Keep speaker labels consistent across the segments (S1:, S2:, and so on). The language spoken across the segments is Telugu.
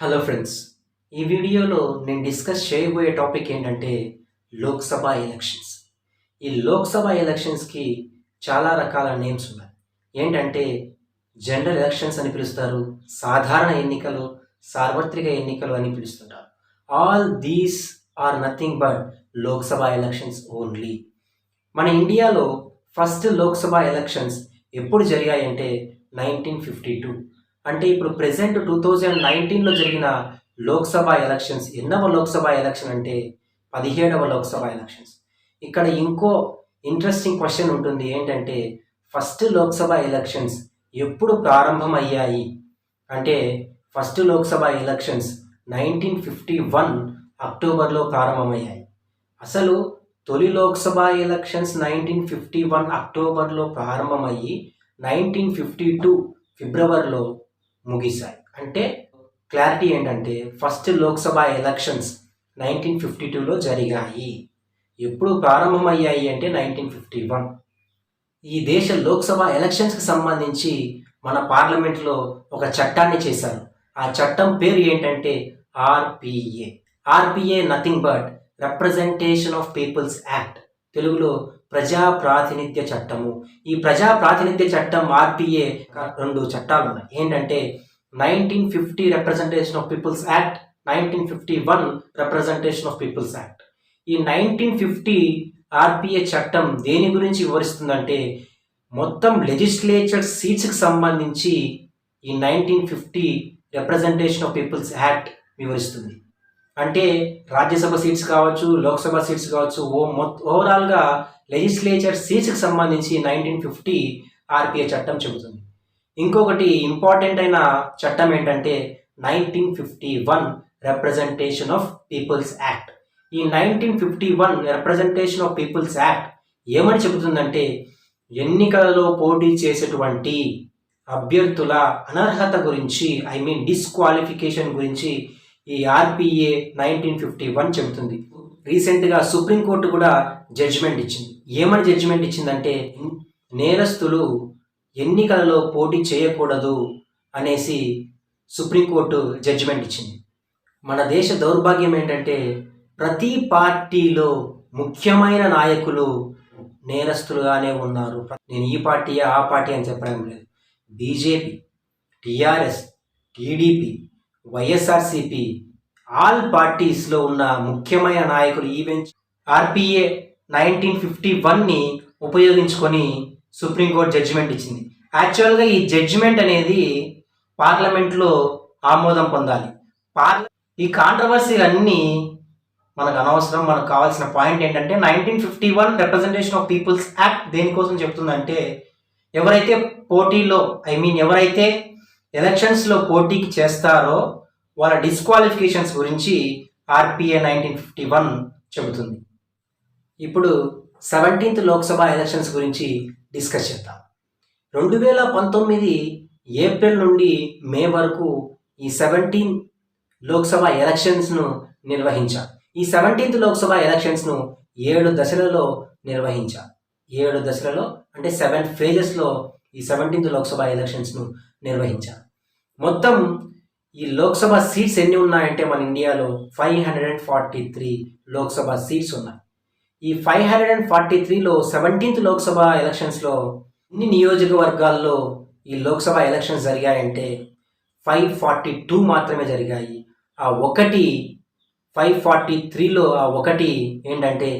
S1: హలో ఫ్రెండ్స్, ఈ వీడియోలో నేను డిస్కస్ చేయబోయే టాపిక్ ఏంటంటే లోక్సభ ఎలక్షన్స్. ఈ లోక్సభ ఎలక్షన్స్కి చాలా రకాల నేమ్స్ ఉన్నాయి. ఏంటంటే జనరల్ ఎలక్షన్స్ అని పిలుస్తారు, సాధారణ ఎన్నికలు, సార్వత్రిక ఎన్నికలు అని పిలుస్తుంటారు. All these are nothing but Lok Sabha elections only. మన ఇండియాలో ఫస్ట్ లోక్సభ ఎలక్షన్స్ ఎప్పుడు జరిగాయంటే 1952. అంటే ఇప్పుడు ప్రెసెంట్ 2019లో జరిగిన లోక్సభ ఎలక్షన్స్ ఎన్నవ లోక్సభ ఎలక్షన్ అంటే 17వ లోక్సభ ఎలక్షన్స్. ఇక్కడ ఇంకో ఇంట్రెస్టింగ్ క్వశ్చన్ ఉంటుంది. ఏంటంటే ఫస్ట్ లోక్సభ ఎలక్షన్స్ ఎప్పుడు ప్రారంభమయ్యాయి అంటే ఫస్ట్ లోక్సభ ఎలక్షన్స్ 1951 అక్టోబర్లో ప్రారంభమయ్యాయి. అసలు తొలి లోక్సభ ఎలక్షన్స్ 1951 అక్టోబర్లో ప్రారంభమయ్యి 1952 ఫిబ్రవరిలో ముగిశాయి. అంటే క్లారిటీ ఏంటంటే ఫస్ట్ లోక్సభ ఎలక్షన్స్ 1952లో జరిగాయి. ఎప్పుడు ప్రారంభమయ్యాయి అంటే 1951. ఈ దేశ లోక్సభ ఎలక్షన్స్కి సంబంధించి మన పార్లమెంట్లో ఒక చట్టాన్ని చేశారు. ఆ చట్టం పేరు ఏంటంటే RPA. RPA nothing but representation of peoples act, తెలుగులో ప్రజా ప్రాతినిధ్య చట్టము. ఈ ప్రజా ప్రాతినిధ్య చట్టం ఆర్పిఏ రెండు చట్టాలు ఉన్నాయి. ఏంటంటే 1950 representation of peoples act, 1951 representation of peoples act. ఈ 1950 ఆర్పిఏ చట్టం దేని గురించి వివరిస్తుందంటే మొత్తం లెజిస్లేచర్ సీట్స్కి సంబంధించి ఈ 1950 రిప్రజెంటేషన్ ఆఫ్ పీపుల్స్ యాక్ట్ వివరిస్తుంది. అంటే రాజ్యసభ సీట్స్ కావచ్చు, లోక్సభ సీట్స్ కావచ్చు, ఓవరాల్గా లెజిస్లేచర్ సీట్స్కి సంబంధించి 1950 ఆర్పిఏ చట్టం చెబుతుంది. ఇంకొకటి ఇంపార్టెంట్ అయిన చట్టం ఏంటంటే 1951 రిప్రజెంటేషన్ ఆఫ్ పీపుల్స్ యాక్ట్. ఈ 1951 రిప్రజెంటేషన్ ఆఫ్ పీపుల్స్ యాక్ట్ ఏమని చెబుతుందంటే ఎన్నికలలో పోటీ చేసేటువంటి అభ్యర్థుల అనర్హత గురించి, డిస్క్వాలిఫికేషన్ గురించి ఈ ఆర్పిఏ 1951 చెబుతుంది. రీసెంట్గా సుప్రీంకోర్టు కూడా జడ్జిమెంట్ ఇచ్చింది. ఏమని జడ్జిమెంట్ ఇచ్చిందంటే నేరస్తులు ఎన్నికలలో పోటీ చేయకూడదు అనేసి సుప్రీంకోర్టు జడ్జిమెంట్ ఇచ్చింది. మన దేశ దౌర్భాగ్యం ఏంటంటే ప్రతి పార్టీలో ముఖ్యమైన నాయకులు నేరస్తులుగానే ఉన్నారు. నేను ఈ పార్టీ ఆ పార్టీ అని చెప్పడం లేదు. BJP, TRS, TDP, YSRCP, all పార్టీస్లో ఉన్న ముఖ్యమైన నాయకులు ఈవెన్ ఆర్పిఏ 1951ని ఉపయోగించుకొని సుప్రీంకోర్టు జడ్జిమెంట్ ఇచ్చింది. యాక్చువల్గా ఈ జడ్జిమెంట్ అనేది పార్లమెంట్లో ఆమోదం పొందాలి. ఈ కాంట్రవర్సీ అన్నీ మనకు అనవసరం. మనకు కావాల్సిన పాయింట్ ఏంటంటే 1951 రిప్రజెంటేషన్ ఆఫ్ పీపుల్స్ యాక్ట్ దేనికోసం చెప్తుందంటే ఎవరైతే పోటీలో ఎవరైతే ఎలక్షన్స్లో పోటీకి చేస్తారో వాళ్ళ డిస్క్వాలిఫికేషన్స్ గురించి ఆర్పిఏ 1951 చెబుతుంది. ఇప్పుడు 17th లోక్సభ ఎలక్షన్స్ గురించి డిస్కస్ చేద్దాం. 2019 ఏప్రిల్ నుండి మే వరకు ఈ 17 లోక్సభ ఎలక్షన్స్ను నిర్వహించారు. ఈ 17th లోక్సభ ఎలక్షన్స్ను 7 దశలలో నిర్వహించారు. 7 దశలలో అంటే 7 ఫేజెస్లో ఈ 17th లోక్సభ ఎలక్షన్స్ను నిర్వహించారు. మొత్తం ఈ లోక్సభ సీట్స్ ఎన్ని ఉన్నాయంటే మన ఇండియాలో 543 లోక్సభ సీట్స్ ఉన్నాయి. ఈ 543లో 17th లోక్సభ ఎలక్షన్స్లో ఎన్ని నియోజకవర్గాల్లో ఈ లోక్సభ ఎలక్షన్స్ జరిగాయంటే 542 మాత్రమే జరిగాయి. ఆ ఒకటి 543లో ఆ ఒకటి ఏంటంటే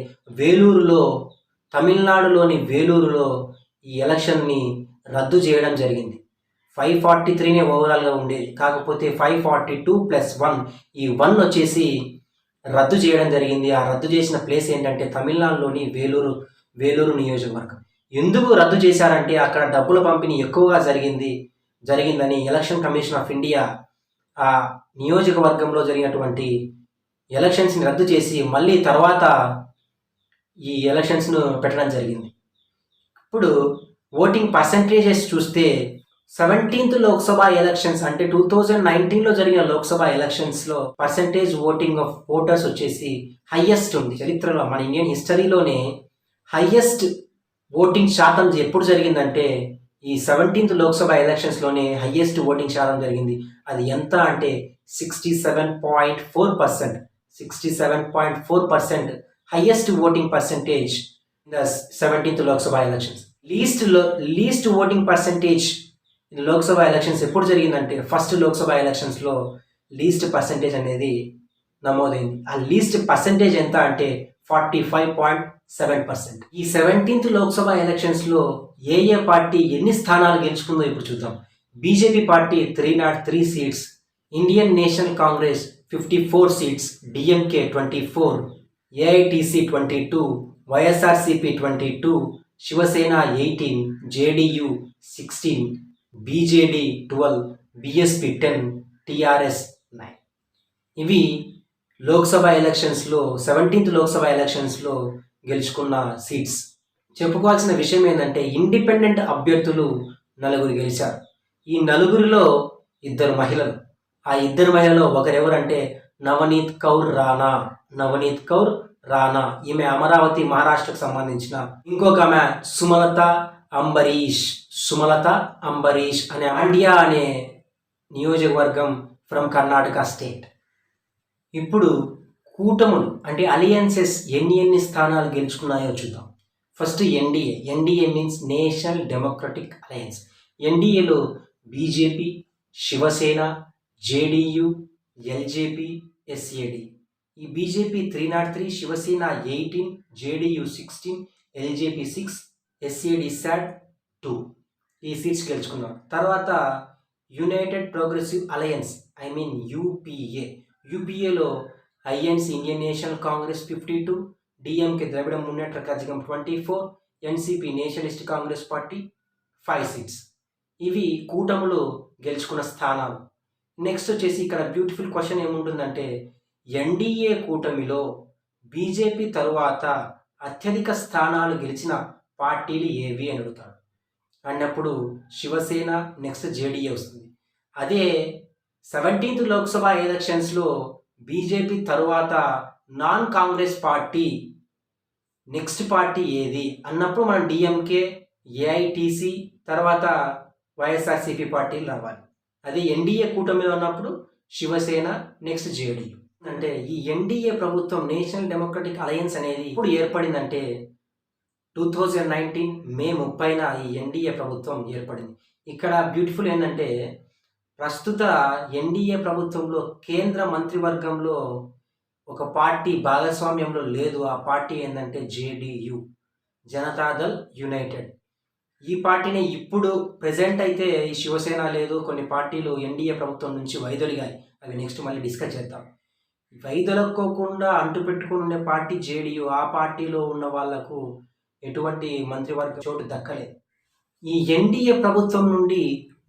S1: వేలూరులో, తమిళనాడులోని వేలూరులో ఈ ఎలక్షన్ని రద్దు చేయడం జరిగింది. 543నే ఓవరాల్గా ఉండేది, కాకపోతే 542 + 1 ఈ 1 వచ్చేసి రద్దు చేయడం జరిగింది. ఆ రద్దు చేసిన ప్లేస్ ఏంటంటే తమిళనాడులోని వేలూరు నియోజకవర్గం. ఎందుకు రద్దు చేశారంటే అక్కడ డబ్బుల పంపిణీ ఎక్కువగా జరిగిందని ఎలక్షన్ కమిషన్ ఆఫ్ ఇండియా ఆ నియోజకవర్గంలో జరిగినటువంటి ఎలక్షన్స్ని రద్దు చేసి మళ్ళీ తర్వాత ఈ ఎలక్షన్స్ను పెట్టడం జరిగింది. ఇప్పుడు ఓటింగ్ పర్సంటేజెస్ చూస్తే 17th లోక్సభ ఎలక్షన్స్ అంటే 2019లో జరిగిన లోక్సభ ఎలక్షన్స్లో పర్సంటేజ్ ఓటింగ్ ఆఫ్ ఓటర్స్ వచ్చేసి హైయెస్ట్ ఉంది చరిత్రలో. మన ఇండియన్ హిస్టరీలోనే హైయెస్ట్ ఓటింగ్ శాతం ఎప్పుడు జరిగిందంటే ఈ 17th లోక్సభ ఎలక్షన్స్లోనే హయ్యెస్ట్ ఓటింగ్ శాతం జరిగింది. అది ఎంత అంటే 67.4%. 67.4% highest voting percentage in the 17th Lok Sabha elections. Least voting percentage Lok Sabha elections ఎప్పుడు జరిగిందంటే ఫస్ట్ లోక్సభ ఎలక్షన్స్లో లీస్ట్ పర్సెంటేజ్ అనేది నమోదైంది. ఆ లీస్ట్ పర్సెంటేజ్ ఎంత అంటే 45.7%. ఈ 17th లోక్సభ ఎలక్షన్స్లో ఏ పార్టీ ఎన్ని స్థానాలు గెలుచుకుందో ఇప్పుడు చూద్దాం. BJP party 303 seats, Indian national Congress 54 seats, DMK 24, AITC 22, YSRCP 22, Shiv Sena 18, JDU 16, BJD 12, BSP 10, TRS 9. ఇవి లోక్సభ ఎలక్షన్స్లో 17th లోక్సభ ఎలక్షన్స్లో గెలుచుకున్న సీట్స్. చెప్పుకోవాల్సిన విషయం ఏంటంటే ఇండిపెండెంట్ అభ్యర్థులు 4 గెలిచారు. ఈ 4 2 మహిళలు. ఆ 2 మహిళలో ఒకరెవరంటే నవనీత్ కౌర్ రాణా. ఈమె అమరావతి మహారాష్ట్రకు సంబంధించిన. ఇంకొక ఆమె సుమలత అంబరీష్ అనే మాండ్యా అనే నియోజకవర్గం ఫ్రమ్ కర్ణాటక స్టేట్. ఇప్పుడు కూటములు అంటే అలియన్సెస్ ఎన్ని స్థానాలు గెలుచుకున్నాయో చూద్దాం. First NDA means national democratic alliance. ఎన్డీఏలో BJP, Shiv Sena, JDU, LJP, SAD. ఈ BJP 303, Shiv Sena 18, JDU 16, LJP 6, SAD SAD 2 ఈ సీట్స్ గెలుచుకున్నారు. తర్వాత యునైటెడ్ ప్రోగ్రెసివ్ అలయన్స్ యూపీఏలో INC Indian national Congress 52, DMK Dravida Munnetra Kazhagam 24, NCP nationalist Congress party 5 seats. ఇవి కూటములు గెలుచుకున్న స్థానాలు. నెక్స్ట్ వచ్చేసి ఇక్కడ బ్యూటిఫుల్ క్వశ్చన్ ఏముంటుందంటే ఎన్డీఏ కూటమిలో బీజేపీ తరువాత అత్యధిక స్థానాలు గెలిచిన పార్టీలు ఏవి అని అడుగుతాడు. అన్నప్పుడు శివసేన, నెక్స్ట్ జేడీఏ వస్తుంది. అదే 17th లోక్సభ ఎలక్షన్స్లో బీజేపీ తరువాత non Congress party next party ఏది అన్నప్పుడు మనం డిఎంకే, ఏఐటిసి, తర్వాత వైఎస్ఆర్సిపి పార్టీలు రావాలి. అదే ఎన్డీఏ కూటమిలో ఉన్నప్పుడు శివసేన, నెక్స్ట్ జేడీయూ. అంటే ఈ ఎన్డీఏ ప్రభుత్వం నేషనల్ డెమోక్రటిక్ అలయన్స్ అనేది ఇప్పుడు ఏర్పడిందంటే 2019 మే 30న ఈ ఎన్డీఏ ప్రభుత్వం ఏర్పడింది. ఇక్కడ బ్యూటిఫుల్ ఏంటంటే ప్రస్తుత ఎన్డీఏ ప్రభుత్వంలో కేంద్ర మంత్రివర్గంలో ఒక పార్టీ భాగస్వామ్యంలో లేదు. ఆ పార్టీ ఏంటంటే జేడీయూ, జనతాదళ్ యునైటెడ్. ఈ పార్టీని ఇప్పుడు ప్రెజెంట్ అయితే ఈ శివసేన లేదు, కొన్ని పార్టీలు ఎన్డీఏ ప్రభుత్వం నుంచి వైదొలిగాయి. అవి నెక్స్ట్ మళ్ళీ డిస్కస్ చేద్దాం. వైదొలక్కోకుండా అంటుపెట్టుకుని ఉండే పార్టీ జేడీయూ. ఆ పార్టీలో ఉన్న వాళ్లకు ఎటువంటి మంత్రివర్గ చోటు దక్కలేదు. ఈ ఎన్డీఏ ప్రభుత్వం నుండి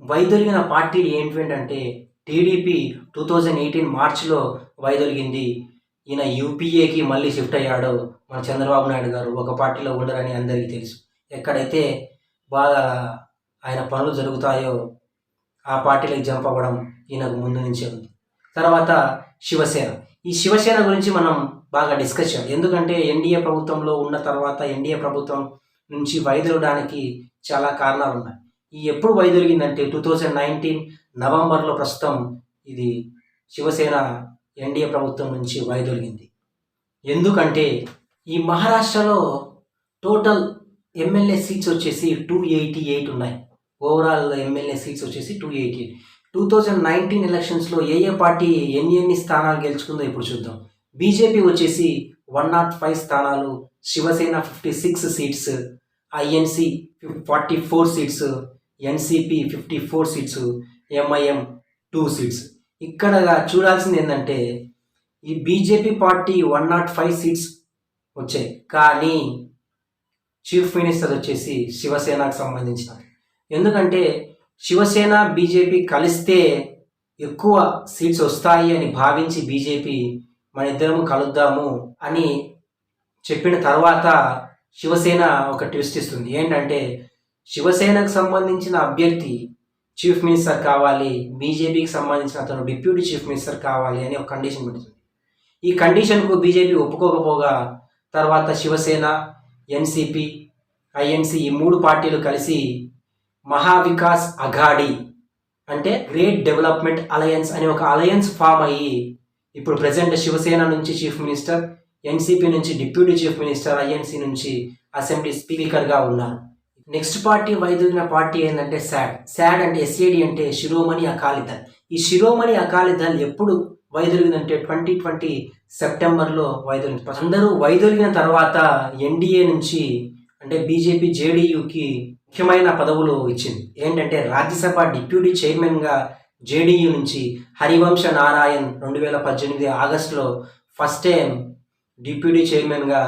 S1: వైదొలిగిన పార్టీలు ఏంటంటే టీడీపీ 2018 మార్చిలో వైదొలిగింది. ఈయన యూపీఏకి మళ్ళీ షిఫ్ట్ అయ్యాడు మన చంద్రబాబు నాయుడు గారు. ఒక పార్టీలో ఉండరని అందరికీ తెలుసు. ఎక్కడైతే బాగా ఆయన పనులు జరుగుతాయో ఆ పార్టీలకు జంప్ అవ్వడం ఈయనకు ముందు నుంచే ఉంది. తర్వాత శివసేన. ఈ శివసేన గురించి మనం బాగా డిస్కస్ చేయాలి. ఎందుకంటే ఎన్డీఏ ప్రభుత్వంలో ఉన్న తర్వాత ఎన్డీఏ ప్రభుత్వం నుంచి వైదొలగడానికి చాలా కారణాలు ఉన్నాయి. ఈ ఎప్పుడు వైదొలిగిందంటే 2019 నవంబర్లో ప్రస్తుతం ఇది శివసేన ఎన్డీఏ ప్రభుత్వం నుంచి వైదొలిగింది. ఎందుకంటే ఈ మహారాష్ట్రలో టోటల్ ఎమ్మెల్యే సీట్స్ వచ్చేసి 288 ఉన్నాయి. ఓవరాల్ ఎమ్మెల్యే సీట్స్ వచ్చేసి 288. 2019 ఎలక్షన్స్లో ఏ పార్టీ ఎన్ని స్థానాలు గెలుచుకుందో ఇప్పుడు చూద్దాం. బీజేపీ వచ్చేసి 105 స్థానాలు, Shiv Sena 56 seats, INC 44 seats, NCP 54 seats, MIM 2 seats. ఇక్కడ చూడాల్సింది ఏంటంటే ఈ బీజేపీ పార్టీ 105 సీట్స్ వచ్చాయి, కానీ చీఫ్ మినిస్టర్ వచ్చేసి శివసేనకు సంబంధించిన. ఎందుకంటే శివసేన బీజేపీ కలిస్తే ఎక్కువ సీట్స్ వస్తాయి అని భావించి బీజేపీ మన ఇద్దరము కలుద్దాము అని చెప్పిన తర్వాత శివసేన ఒక ట్విస్ట్ ఇస్తుంది. ఏంటంటే శివసేనకు సంబంధించిన అభ్యర్థి చీఫ్ మినిస్టర్ కావాలి, బీజేపీకి సంబంధించిన అతను డిప్యూటీ చీఫ్ మినిస్టర్ కావాలి అని ఒక కండిషన్ పెడుతుంది. ఈ కండిషన్కు బీజేపీ ఒప్పుకోకపోగా తర్వాత శివసేన, ఎన్సిపి, ఐఎన్సి ఈ 3 పార్టీలు కలిసి మహావికాస్ అఘాడీ అంటే గ్రేట్ డెవలప్మెంట్ అలయన్స్ అనే ఒక అలయన్స్ ఫామ్ అయ్యి ఇప్పుడు ప్రజెంట్ శివసేన నుంచి చీఫ్ మినిస్టర్, ఎన్సీపీ నుంచి డిప్యూటీ చీఫ్ మినిస్టర్, ఐఎన్సీ నుంచి అసెంబ్లీ స్పీకర్గా ఉన్నారు. నెక్స్ట్ పార్టీ వైదొలిగిన పార్టీ ఏంటంటే శాడ్ అంటే ఎస్ఏడి అంటే శిరోమణి అకాలీదళ్. ఈ శిరోమణి అకాలీదళ్ ఎప్పుడు వైదొలిగిందంటే 2020 సెప్టెంబర్లో వైదొలిగింది. అందరూ వైదొలిగిన తర్వాత ఎన్డీఏ నుంచి అంటే బీజేపీ జేడీయూకి ముఖ్యమైన పదవులు ఇచ్చింది. ఏంటంటే రాజ్యసభ డిప్యూటీ చైర్మన్గా జేడీయూ నుంచి హరివంశ నారాయణ్ 2018 ఆగస్టులో ఫస్ట్ టైం డిప్యూటీ చైర్మన్గా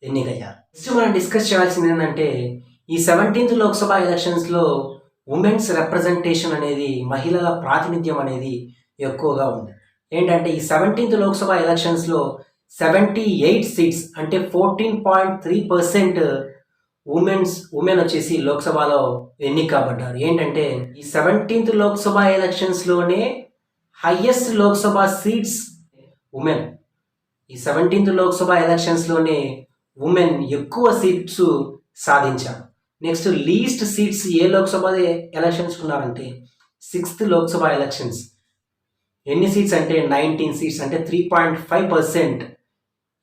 S1: ఎన్నికయ్యారు. నెక్స్ట్ మనం డిస్కస్ చేయాల్సింది ఏంటంటే ఈ 17th లోక్సభ ఎలక్షన్స్లో ఉమెన్స్ రిప్రజెంటేషన్ అనేది, మహిళల ప్రాతినిధ్యం అనేది ఎక్కువగా ఉంది. ఏంటంటే ఈ 17th లోక్సభ ఎలక్షన్స్లో 78 సీట్స్ అంటే 14.3% ఉమెన్ వచ్చేసి లోక్సభలో ఎన్నిక కాబడ్డారు. ఏంటంటే ఈ 17th లోక్సభ ఎలక్షన్స్లోనే హయ్యెస్ట్ లోక్సభ సీట్స్ ఉమెన్. ఈ 17th లోక్సభ ఎలక్షన్స్లోనే ఉమెన్ ఎక్కువ సీట్స్ సాధించారు. నెక్స్ట్ లీస్ట్ సీట్స్ ఏ లోక్సభ ఎలక్షన్స్ ఉన్నారంటే 6th లోక్సభ ఎలక్షన్స్. ఎన్ని సీట్స్ అంటే 19 సీట్స్ అంటే 3.5%.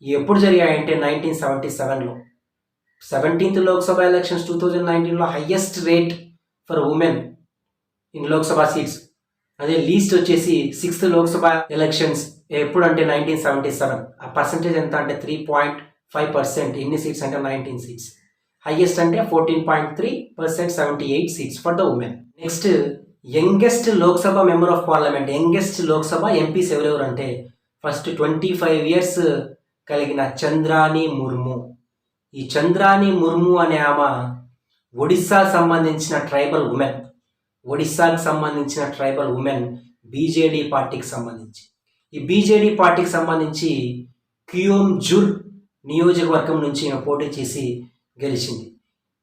S1: ఎప్పుడు జరిగాయంటే 1977లో. 17th లోక్సభ ఎలక్షన్స్ 2019లో highest rate for women in Lok Sabha seats. అదే లీస్ట్ వచ్చేసి 6th లోక్సభ ఎలక్షన్స్ ఎప్పుడు అంటే 1977. ఆ పర్సంటేజ్ ఎంత అంటే 3.5%. ఎన్ని సీట్స్ అంటే 19 సీట్స్. హైయెస్ట్ అంటే 14.3%, 78 seats for the women. Next youngest Lok Sabha member of parliament, youngest Lok Sabha MPs ఎవరెవరు అంటే ఫస్ట్ 25 ఇయర్స్ కలిగిన చంద్రాని ముర్ము. ఈ చంద్రాని ముర్ము అనే ఆమె ఒడిస్సాకు సంబంధించిన ట్రైబల్ ఉమెన్. ఒడిస్సాకు సంబంధించిన ట్రైబల్ ఉమెన్ బీజేడీ పార్టీకి సంబంధించి. ఈ బీజేడీ పార్టీకి సంబంధించి కియోంఝుర్ నియోజకవర్గం నుంచి పోటీ చేసి గెలిచింది.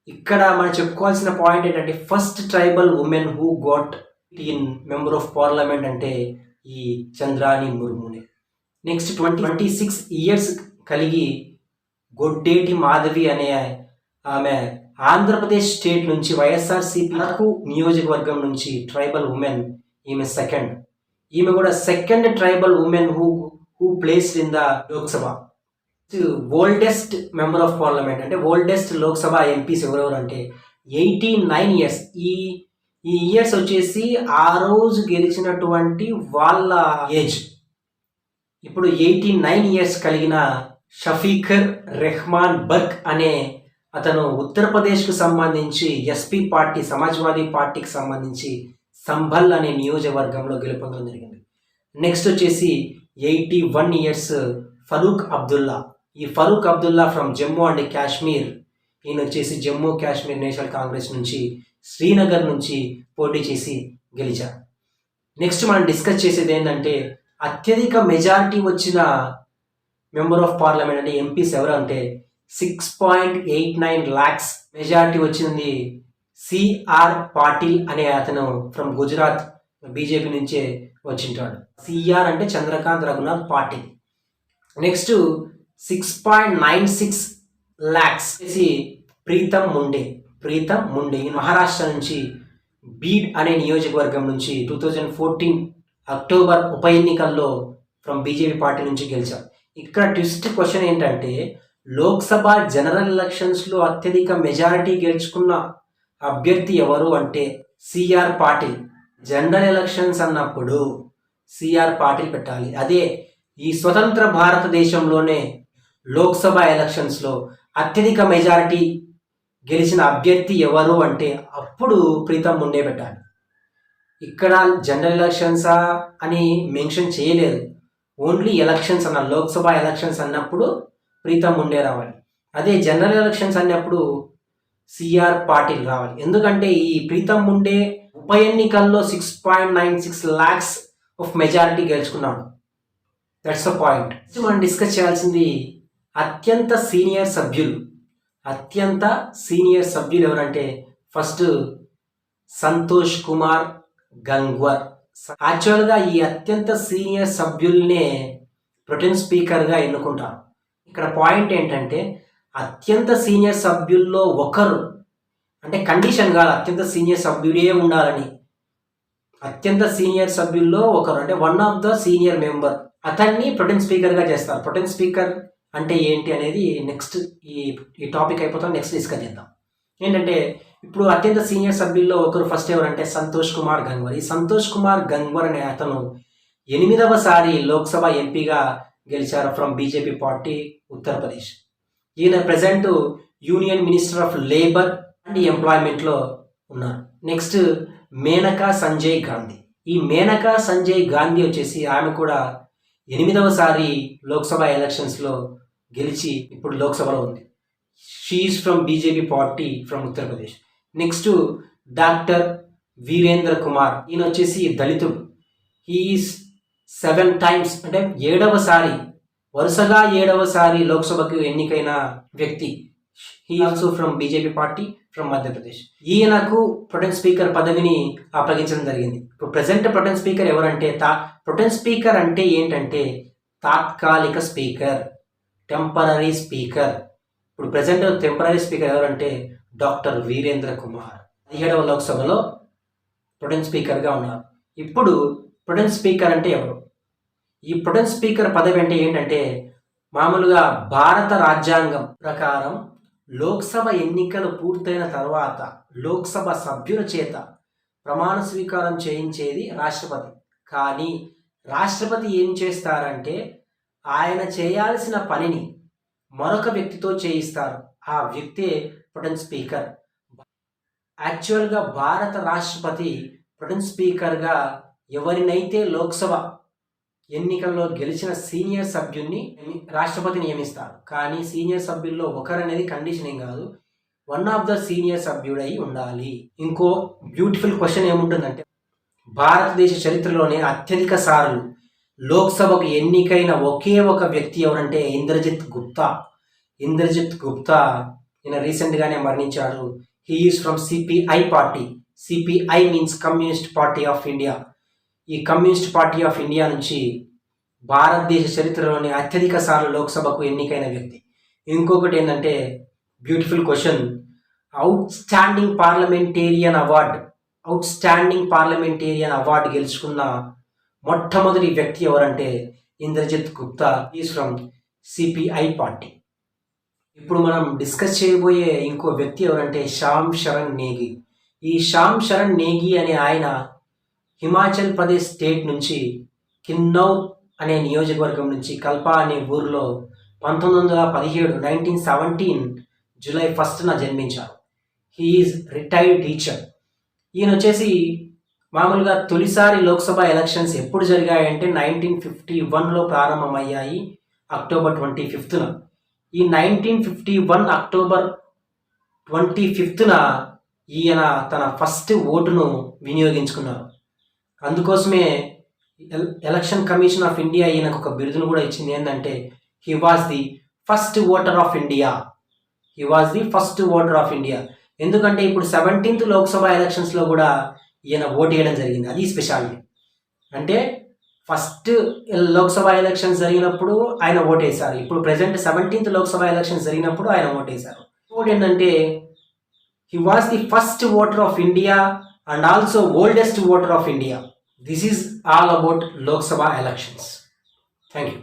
S1: ఇక్కడ మనం చెప్పుకోవాల్సిన పాయింట్ ఏంటంటే first tribal women who got in member of parliament అంటే ఈ చంద్రాని ముర్మునే. నెక్స్ట్ 26 ఇయర్స్ కలిగి గొడ్డేటి మాధవి అనే ఆమె ఆంధ్రప్రదేశ్ స్టేట్ నుంచి వైఎస్ఆర్సీపీ నియోజకవర్గం నుంచి ట్రైబల్ ఉమెన్. ఈమె సెకండ్. ఈమె కూడా second tribal women who placed in the Lok Sabha. Oldest member of parliament అంటే ఓల్డెస్ట్ లోక్సభ ఎంపీస్ ఎవరెవరు అంటే 89 ఇయర్స్. ఈ ఇయర్స్ వచ్చేసి ఆ రోజు గెలిచినటువంటి వాళ్ళ ఏజ్. ఇప్పుడు 89 ఇయర్స్ కలిగిన షఫీఖర్ రెహమాన్ బర్క్ అనే అతను ఉత్తరప్రదేశ్కు సంబంధించి ఎస్పీ పార్టీ, సమాజ్వాదీ పార్టీకి సంబంధించి సంభల్ అనే నియోజకవర్గంలో గెలుపొందడం జరిగింది. నెక్స్ట్ వచ్చేసి 81 ఇయర్స్ ఫరూక్ అబ్దుల్లా. ఈ ఫరూక్ అబ్దుల్లా ఫ్రమ్ జమ్మూ అండ్ కాశ్మీర్. ఈయన వచ్చేసి జమ్మూ కాశ్మీర్ నేషనల్ కాంగ్రెస్ నుంచి శ్రీనగర్ నుంచి పోటీ చేసి గెలిచారు. నెక్స్ట్ మనం డిస్కస్ చేసేది ఏంటంటే అత్యధిక మెజారిటీ వచ్చిన మెంబర్ ఆఫ్ పార్లమెంట్ అంటే ఎంపీస్ ఎవరు అంటే 6.89 lakhs మెజారిటీ వచ్చింది సిఆర్ పాటిల్ అనే అతను ఫ్రమ్ గుజరాత్ బీజేపీ నుంచే వచ్చింటాడు. సిఆర్ అంటే చంద్రకాంత్ రఘునాథ్ పాటిల్. నెక్స్ట్ 6.96 lakhs ప్రీతం ముండే మహారాష్ట్ర నుంచి బీడ్ అనే నియోజకవర్గం నుంచి 2014 అక్టోబర్ ఉప ఎన్నికల్లో ఫ్రమ్ బీజేపీ పార్టీ నుంచి గెలిచారు. ఇక్కడ ట్విస్ట్ క్వశ్చన్ ఏంటంటే లోక్సభ జనరల్ ఎలక్షన్స్లో అత్యధిక మెజారిటీ గెలుచుకున్న అభ్యర్థి ఎవరు అంటే సిఆర్ పాటిల్. జనరల్ ఎలక్షన్స్ అన్నప్పుడు సిఆర్ పాటిల్ పెట్టాలి. అదే ఈ స్వతంత్ర భారతదేశంలోనే లోక్సభ ఎలక్షన్స్లో అత్యధిక మెజారిటీ గెలిచిన అభ్యర్థి ఎవరు అంటే అప్పుడు ప్రీతం ముండే పెట్టాలి. ఇక్కడ జనరల్ ఎలక్షన్సా అని మెన్షన్ చేయలేదు, ఓన్లీ ఎలక్షన్స్ అన్న లోక్సభ ఎలక్షన్స్ అన్నప్పుడు ప్రీతం ముండే రావాలి. అదే జనరల్ ఎలక్షన్స్ అన్నప్పుడు సిఆర్ పాటిల్ రావాలి. ఎందుకంటే ఈ ప్రీతం ముండే ఉప ఎన్నికల్లో 6.96 lakhs ఆఫ్ మెజారిటీ గెలుచుకున్నాడు. That's the point. మనం డిస్కస్ చేయాల్సింది అత్యంత సీనియర్ సభ్యులు ఎవరంటే ఫస్ట్ సంతోష్ కుమార్ గంగ్వర్. యాక్చువల్గా ఈ అత్యంత సీనియర్ సభ్యుల్నే ప్రొటెన్ స్పీకర్గా ఎన్నుకుంటారు. ఇక్కడ పాయింట్ ఏంటంటే అత్యంత సీనియర్ సభ్యుల్లో ఒకరు అంటే కండిషన్ కాదు, అత్యంత సీనియర్ సభ్యుడే ఉండాలని. అత్యంత సీనియర్ సభ్యుల్లో ఒకరు, అంటే one of the senior member, అతన్ని ప్రొటెన్ స్పీకర్గా చేస్తారు. ప్రొటెన్ స్పీకర్ అంటే ఏంటి అనేది నెక్స్ట్ ఈ టాపిక్ అయిపోతాం, నెక్స్ట్ డిస్కస్ చేద్దాం. ఏంటంటే ఇప్పుడు అత్యంత సీనియర్ సభ్యుల్లో ఒకరు ఫస్ట్ ఎవరంటే సంతోష్ కుమార్ గంగ్వర్. ఈ సంతోష్ కుమార్ గంగ్వర్ అనే అతను 8వ సారి లోక్సభ ఎంపీగా గెలిచారు ఫ్రమ్ బీజేపీ పార్టీ ఉత్తరప్రదేశ్. ఈయన present union minister of labour and ఎంప్లాయ్మెంట్లో ఉన్నారు. నెక్స్ట్ మేనకా సంజయ్ గాంధీ. ఈ మేనకా సంజయ్ గాంధీ వచ్చేసి ఆమె కూడా 8వ సారి లోక్సభ ఎలక్షన్స్లో గెలిచి ఇప్పుడు లోక్సభలో ఉంది. She's from BJP party from Uttar Pradesh. Next doctor Virendra Kumar. ఈయన వచ్చేసి దళితుడు. హీఈస్ 7 times, అంటే 7వ సారి, వరుసగా 7వ సారి లోక్సభకు ఎన్నికైన వ్యక్తి. He also from BJP party from Madhya Pradesh. ఈయనకు ప్రొటెన్ స్పీకర్ పదవిని అప్పగించడం జరిగింది. ఇప్పుడు ప్రజెంట్ ప్రొటెన్ స్పీకర్ ఎవరంటే ప్రొటెన్ స్పీకర్ అంటే ఏంటంటే తాత్కాలిక స్పీకర్, టెంపరరీ స్పీకర్. ఇప్పుడు ప్రజెంట్ టెంపరరీ స్పీకర్ ఎవరంటే డాక్టర్ వీరేంద్ర కుమార్ 17వ లోక్సభలో ప్రొటెన్ స్పీకర్గా ఉన్నారు. ఇప్పుడు ప్రొటెన్ స్పీకర్ అంటే ఎవరు? ఈ ప్రొటెన్ స్పీకర్ పదవి అంటే ఏంటంటే మామూలుగా భారత రాజ్యాంగం ప్రకారం లోక్సభ ఎన్నికలు పూర్తయిన తర్వాత లోక్సభ సభ్యుల చేత ప్రమాణ స్వీకారం చేయించేది రాష్ట్రపతి. కానీ రాష్ట్రపతి ఏం చేస్తారంటే ఆయన చేయాల్సిన పనిని మరొక వ్యక్తితో చేయిస్తారు. ఆ వ్యక్తే ప్రొటెన్ స్పీకర్. యాక్చువల్గా భారత రాష్ట్రపతి ప్రొటెన్ స్పీకర్గా ఎవరినైతే లోక్సభ ఎన్నికల్లో గెలిచిన సీనియర్ సభ్యున్ని రాష్ట్రపతి నియమిస్తారు. కానీ సీనియర్ సభ్యుల్లో ఒకరనేది కండిషన్ ఏం కాదు, వన్ ఆఫ్ ద సీనియర్ సభ్యుడై ఉండాలి. ఇంకో బ్యూటిఫుల్ క్వశ్చన్ ఏముంటుందంటే భారతదేశ చరిత్రలోనే అత్యధిక సార్లు లోక్సభకు ఎన్నికైన ఒకే ఒక వ్యక్తి ఎవరంటే ఇంద్రజిత్ గుప్తా. ఇంద్రజిత్ గుప్తా ఈయన రీసెంట్గానే మరణించాడు. He is from CPI party. CPI means communist party of India. ఈ కమ్యూనిస్ట్ పార్టీ ఆఫ్ ఇండియా నుంచి భారతదేశ చరిత్రలోని అత్యధిక సార్లు లోక్సభకు ఎన్నికైన వ్యక్తి. ఇంకొకటి ఏంటంటే beautiful question, outstanding parliamentarian award గెలుచుకున్న మొట్టమొదటి వ్యక్తి ఎవరంటే Indrajit Gupta. Is from CPI party. ఇప్పుడు మనం డిస్కస్ చేయబోయే ఇంకో వ్యక్తి ఎవరంటే శ్యామ్ శరణ్ నేగి. ఈ శ్యామ్ శరణ్ నేగి అనే ఆయన హిమాచల్ ప్రదేశ్ స్టేట్ నుంచి కిన్నౌర్ అనే నియోజకవర్గం నుంచి కల్పా అనే ఊరిలో 1917 జూలై 1న జన్మించారు. He is retired teacher. ఈయన వచ్చేసి మామూలుగా తొలిసారి లోక్సభ ఎలక్షన్స్ ఎప్పుడు జరిగాయంటే 1951లో ప్రారంభమయ్యాయి, అక్టోబర్ 25న. ఈ 1951 అక్టోబర్ 25న ఈయన తన ఫస్ట్ ఓటును వినియోగించుకున్నారు. అందుకోసమే ఎలక్షన్ కమిషన్ ఆఫ్ ఇండియా ఈయనకు ఒక బిరుదును కూడా ఇచ్చింది. ఏంటంటే he was the first voter of India. ఎందుకంటే ఇప్పుడు 17th లోక్సభ ఎలక్షన్స్లో కూడా ఈయన ఓటు వేయడం జరిగింది. అది స్పెషాలిటీ. అంటే ఫస్ట్ లోక్సభ ఎలక్షన్స్ జరిగినప్పుడు ఆయన ఓటేశారు. ఇప్పుడు ప్రజెంట్ 17th లోక్సభ ఎలక్షన్స్ జరిగినప్పుడు ఆయన ఓటేశారు. ఇంకోటి ఏంటంటే he was the first voter of India and also oldest voter of India. This is all about Lok Sabha elections. Thank you.